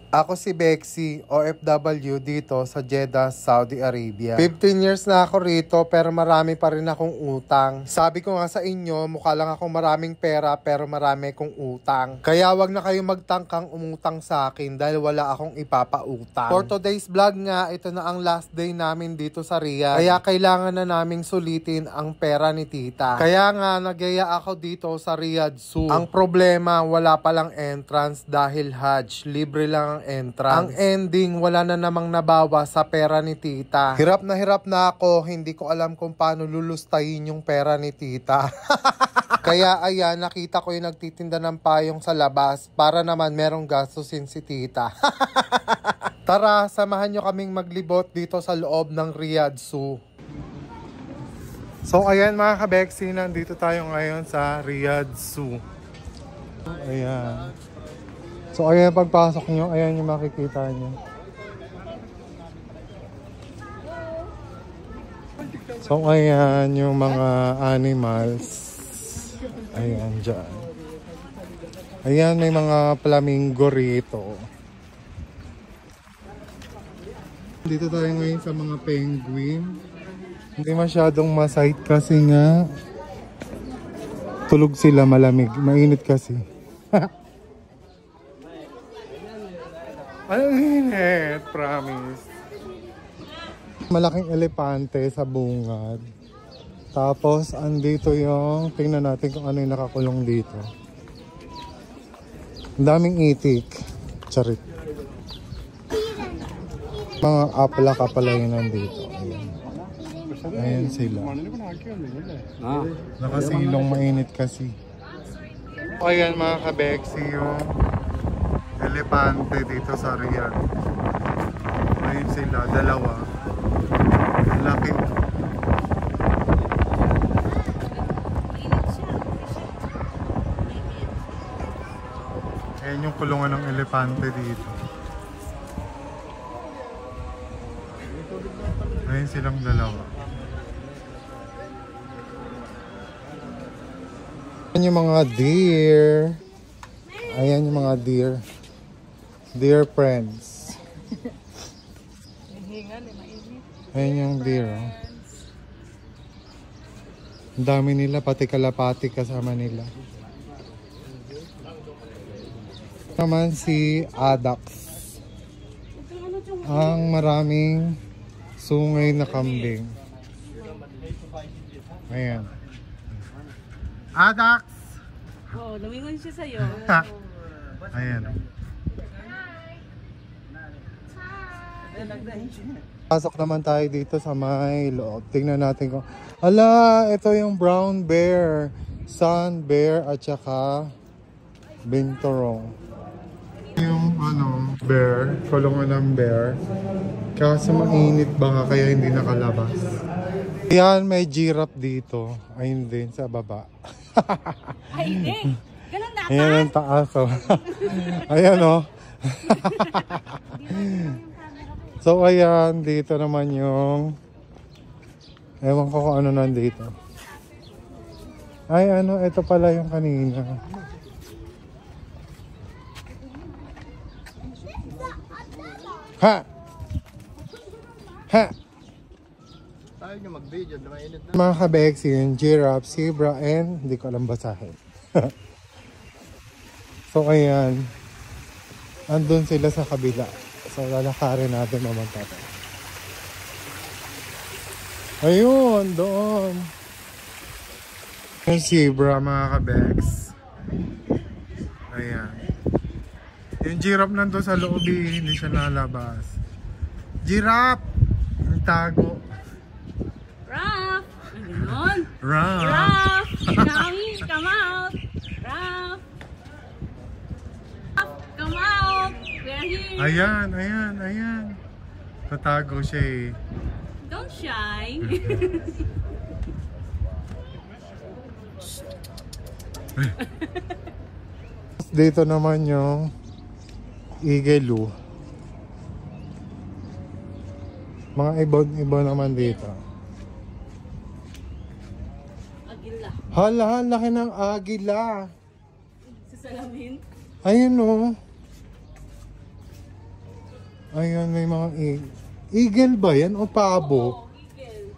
Ako si Bexy, OFW dito sa Jeddah, Saudi Arabia. 15 years na ako rito pero marami pa rin akong utang. Sabi ko nga sa inyo, mukha lang akong maraming pera pero marami kong utang. Kaya wag na kayo magtangkang umutang sa akin dahil wala akong ipapautang. For today's vlog nga, ito na ang last day namin dito sa Riyadh. Kaya kailangan na naming sulitin ang pera ni tita. Kaya nga nagyaya ako dito sa Riyadh Zoo. Ang problema, wala palang entrance dahil Hajj. Libre lang ang entrance. Ang ending, wala na namang nabawa sa pera ni tita. Hirap na ako, hindi ko alam kung paano lulustayin yung pera ni tita. Kaya ayan, nakita ko yung nagtitinda ng payong sa labas para naman merong gastusin si tita. Tara, samahan nyo kaming maglibot dito sa loob ng Riyadh Zoo. So ayan mga kabeksi, nandito tayo ngayon sa Riyadh Zoo. Ayan. So ayan, pagpasok nyo, ayan yung makikita nyo. So ayan yung mga animals. Ayan dyan. Ayan, may mga flamingo rito. Dito tayo ngayon sa mga penguin. Hindi masyadong masight kasi nga tulog sila, malamig. Mainit kasi. Ang init, promise. Malaking elepante sa bungad. Tapos, andito yung, tingnan natin kung ano yung nakakulong dito. Ang daming itik. Charit. Mga apla pala yun nandito. Ayan sila. Nakasilong, mainit kasi. Ayan mga kabeksi yung elepante dito sa Riyadh. Ayun sila, dalawa. Laki. Ayan yung kulungan ng elepante dito. Ayun silang dalawa. Ayan yung mga deer. Ayan yung mga deer. Dear friends. Ayan yung deer. Ang dami nila, pati kalapati kasama nila. Naman si Adax. Ang maraming sungay na kambing. Ayan. Adax! Oo, lumingon siya sa'yo. Ayan. Pasok naman tayo dito sa may loob. Tingnan natin kung... Ala, ito yung brown bear, sun bear, at saka binturong. Yung bear, kulungan ng bear. Kaso mainit baka kaya hindi nakalabas. Yan, may giraffe dito. Ayun din sa baba. Ay, hindi. Ganun dapat. Ayan ang taas. Oh. Ayan o. So ayan, dito naman yung ewan ko kung ano nandito. Ay ano, ito pala yung kanina. Ha! Ha! Tayo nyo mag-video, mainit na. Mga kabeksi, yung giraffe, zebra, and hindi ko alam basahin. So ayan, andun sila sa kabila. So lalakarin natin mamanta. Ayun, doon. Yung zebra mga kabeks. Ayan. Yung giraffe nandun sa loob, hindi siya nalabas. Giraffe! Ang tago. Raph! Ganun. Raph! Raph! Come out! Raph! Come out! We're here! Ayan, ayan, ayan. Tatago siya eh. Don't shy! Dito naman yung igelu. Mga ibon-ibon naman dito. Agila. Hala, laki ng agila. Sa salamin. Ayun o. Ayun, may mga eagle ba yan o pabo? Oh, eagle.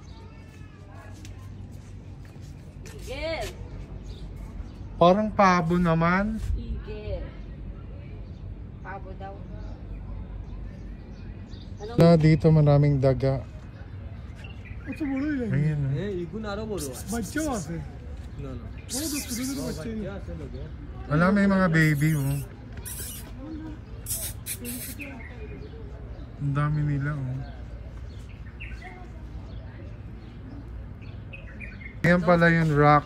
Eagle. Parang pabo naman. Eagle. Pabo daw. Ano? Na dito maraming daga. Ayun. Wala, may mga baby oh. Ang dami nila oh. Ayan pala yung rock.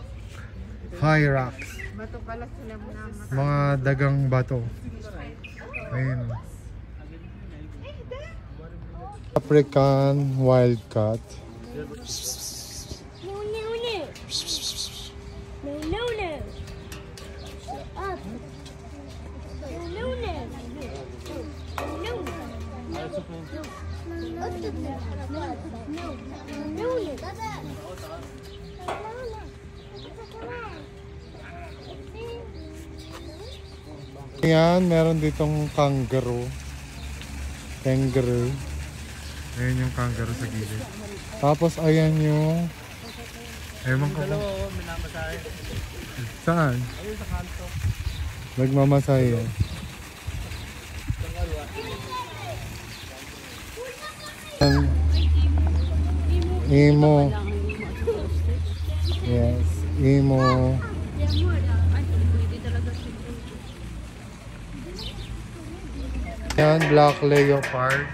High rocks. Bato pala sila na Mga dagang bato. Ayun oh. African wildcat. No, no, no. No, no, no. Up. No, no, no. No, no. Ayan, meron ditong kangaroo. Kangaroo. Ayan yung kangaroo sa gilid. Tapos ayan yung... Ewan ko ba? Saan? Nagmamasahe yan. Imo. Yes, imo. Yan, black leopard.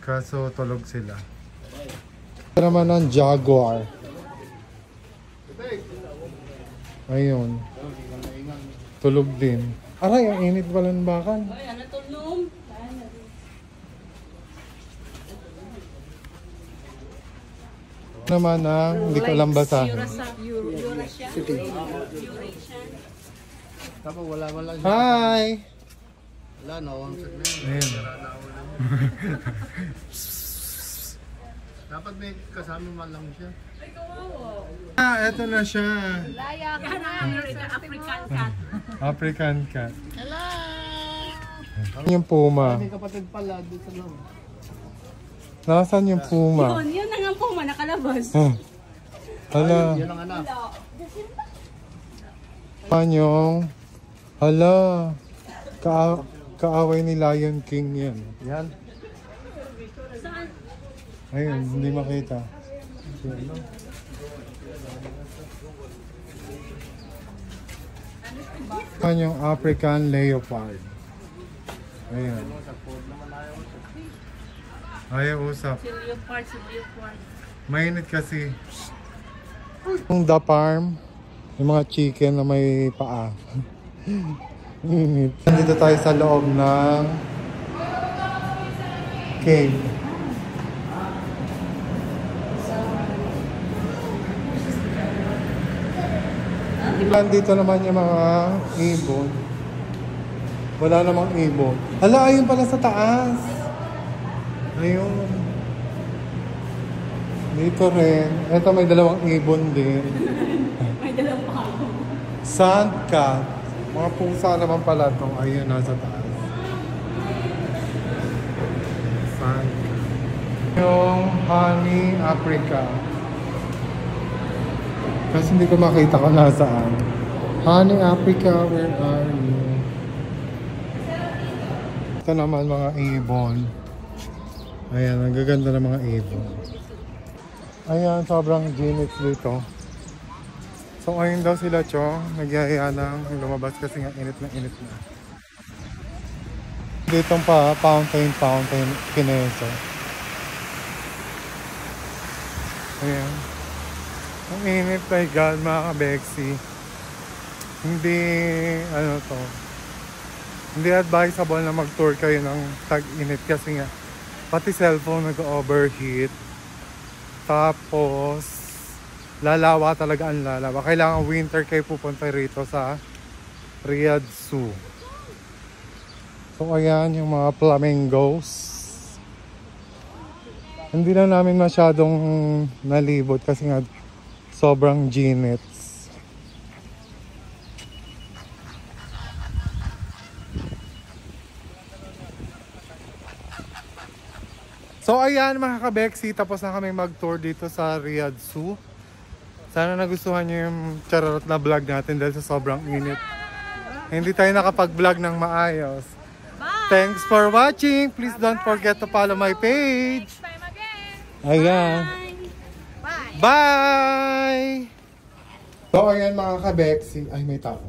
Kaso tulog sila. Ito naman ang jaguar. Ayun. Tulog din. Aray, ang init pala ng bakal. Ay, ano to, Noom? Naman ang hindi ko alam basahin. Eurasian. Tapos wala siya. Hi! Wala, nawangsak na yun. Ayun. Dapat may kasama man lang siya. Eto na siya. African cat. African cat. Yung puma. May kapatid pala doon sa loob. Nasaan yung puma? Yun na nga po, nakalabas. Hala. Yan ang anak. Panyong. Hala. Kaaway ni Lion King yan. Yan. Saan? Ayun, hindi makita. Panyong African leopard. Ayun. Ayaw usap. Si Leopard. Mainit kasi. Yung the farm, yung mga chicken na may paa. Init. Nandito tayo sa loob ng cave. Nandito naman yung mga ibon. Wala namang ibon. Hala, ayun pala sa taas. Ayun. Dito rin. Ito may dalawang ibon din. May dalawang pako. Sandcat. Mga pusa naman pala ito. Ayun, nasa taas. Sandcat. Yung honey Africa. Kasi hindi ko makita kung nasaan. Honey Africa, where are you? Ito naman mga ibon. Ayan, ang gaganda ng mga ibon. Ayan, sobrang ginit dito. So ayun daw sila, Cho. Nagyaya ng lumabas kasi nga init na init na. Dito pa, fountain, Kineso. Ayan. Ang init, my God, mga ka-Bexy. Hindi, hindi advisable na mag-tour kayo ng tag-init kasi nga pati cellphone nag-overheat. Tapos lalawa talaga ang lalawa. Kailangan winter kayo pupunta rito sa Riyadh Zoo. So ayan yung mga flamingos. Hindi na namin masyadong nalibot kasi nga sobrang ginit. So ayan mga kabeksi, tapos na kami mag-tour dito sa Riyadh Zoo. Sana nagustuhan nyo yung charot na vlog natin dahil sa sobrang init. Hindi tayo nakapag-vlog ng maayos. Thanks for watching. Please don't forget to follow my page. Next time again. Ayan. Bye. Bye! So ayan mga kabeksi. Ay, may tao.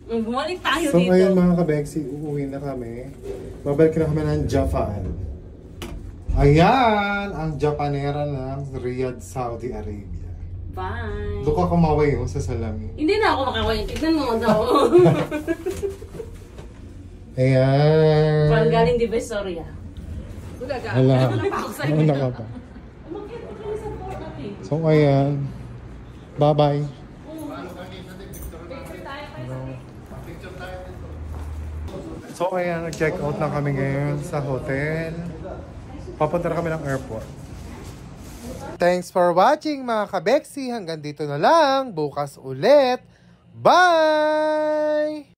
Bumalik tayo So dito. ayan mga kabeksi, uuwi na kami. Babalik na kami ng Japan. Ayan, ang Japanera ng Riyadh, Saudi Arabia. Bye. Doon ka kumaway mo sa salamin. Hindi na ako makakawin. Tignan mo daw. Ayan. Parang galing Divisoria. Hala. Wala pa ako sa'yo. Ano ka pa? Umakyat pa kami sa port natin. So ayan. Bye-bye. So ayan, nag-check out na kami ngayon sa hotel. Papunta na kami ng airport. Thanks for watching mga kabeksi. Hanggang dito na lang. Bukas ulit. Bye!